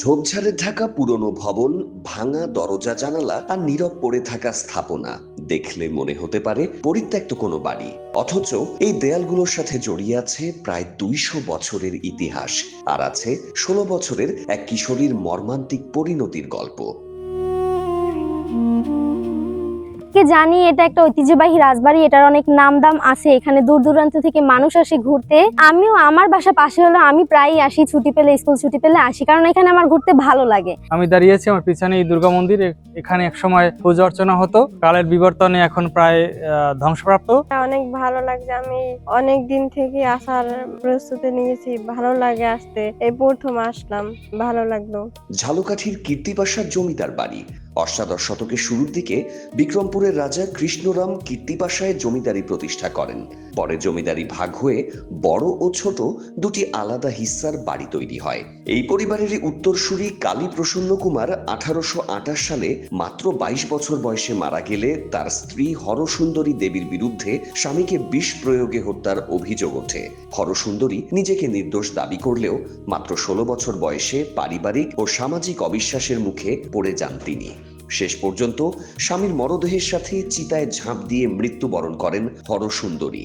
ঝোপঝাড়ে ঢাকা পুরনো ভবন, ভাঙা দরজা জানালা আর নীরব পড়ে থাকা স্থাপনা দেখলে মনে হতে পারে পরিত্যক্ত কোনো বাড়ি। অথচ এই দেয়ালগুলোর সাথে জড়িয়ে আছে প্রায় ২০০ বছরের ইতিহাস, আর আছে ১৬ বছরের এক কিশোরীর মর্মান্তিক পরিণতির গল্প। কে জানি এটা একটা ঐতিহ্যবাহী রাজবাড়ি, এটার অনেক নাম দাম আছে, এখানে দূর দূরান্ত থেকে মানুষ আসে ঘুরতে। আমিও, আমার বাসা পাশে হলো, আমি প্রায়ই আসি, ছুটি পেলে, স্কুল ছুটি পেলে আসি, কারণ এখানে আমার ঘুরতে ভালো লাগে। আমি দাঁড়িয়েছি আমার পিছনে এই দুর্গা মন্দির। এখানে একসময় পূজা অর্চনা হতো, কালের বিবর্তনে এখন প্রায় ধ্বংসপ্রাপ্ত। অনেক ভালো লাগছে, আমি অনেক দিন থেকে আসার প্রস্তুতি নিয়েছি, ভালো লাগে আসতে, এই প্রথম আসলাম, ভালো লাগলো। ঝালকাঠির কীর্তিপাশার জমিদার বাড়ি। অষ্টাদশ শতকের শুরুর দিকে বিক্রমপুরের রাজা কৃষ্ণরাম কীর্তিপাশায় জমিদারি প্রতিষ্ঠা করেন। পরে জমিদারি ভাগ হয়ে বড় ও ছোট দুটি আলাদা হিস্সার বাড়ি তৈরি হয়। এই পরিবারেরই উত্তরসূরি কালী প্রসন্ন কুমার 1828 সালে মাত্র 22 বছর বয়সে মারা গেলে তার স্ত্রী হরসুন্দরী দেবীর বিরুদ্ধে স্বামীকে বিষ প্রয়োগে হত্যার অভিযোগ ওঠে। হরসুন্দরী নিজেকে নির্দোষ দাবি করলেও মাত্র 16 বছর বয়সে পারিবারিক ও সামাজিক অবিশ্বাসের মুখে পড়ে যান তিনি। শেষ পর্যন্ত স্বামীর মরদেহের সাথে চিতায় ঝাঁপ দিয়ে মৃত্যুবরণ করেন হরসুন্দরী।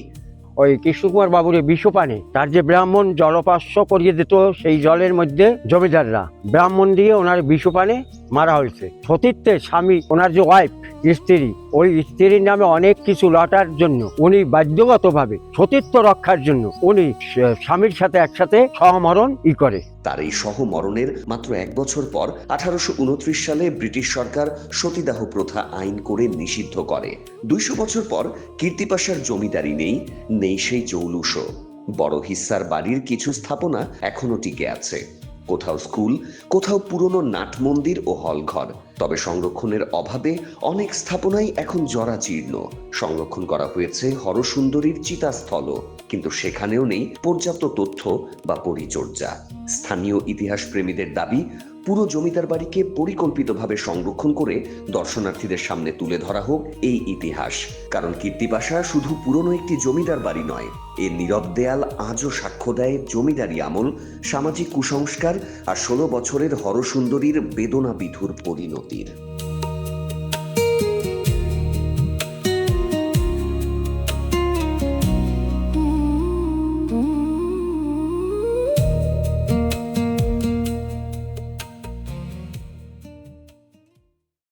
ওই কৃষ্ণকুমার বাবুর বিষপানে তার যে ব্রাহ্মণ জলপাস্য করিয়ে দিত, সেই জলের মধ্যে জমিদাররা ব্রাহ্মণ দিয়ে ওনার বিষপানে মারা হয়েছে। সতীর্থে স্বামী, ওনার যে ওয়াইফ, স্ত্রী, ওই স্ত্রীর নামে অনেক কিছু লটার জন্য উনি বাধ্যগতভাবে সতীর্থ রক্ষার জন্য উনি স্বামীর সাথে একসাথে সহমরণ করে। তার এই সহমরণের মাত্র 1 বছর পর 1829 সালে ব্রিটিশ সরকার সতীদাহ প্রথা আইন করে নিষিদ্ধ করে। 200 বছর পর কীর্তিপাশার জমিদারি নেই সেই জৌলুসও। বড় হিস্সার বাড়ির কিছু স্থাপনা এখনো টিকে আছে, কোথাও স্কুল, কোথাও পুরনো নাট মন্দির ও হলঘর। তবে সংরক্ষণের অভাবে অনেক স্থাপনাই এখন জরাজীর্ণ। সংরক্ষণ করা হয়েছে হরসুন্দরীর চিতাস্থল, কিন্তু সেখানেও নেই পর্যাপ্ত তথ্য বা পরিচর্যা। স্থানীয় ইতিহাস প্রেমীদের দাবি, পুরো জমিদার বাড়িকে পরিকল্পিতভাবে সংরক্ষণ করে দর্শনার্থীদের সামনে তুলে ধরা হোক এই ইতিহাস। কারণ কীর্তিপাশা শুধু পুরনো একটি জমিদার বাড়ি নয়, এর নীরব দেয়াল আজও সাক্ষ্য দেয় জমিদারি আমল, সামাজিক কুসংস্কার আর 16 বছরের হরসুন্দরীর বেদনা বিধুর পরিণতির।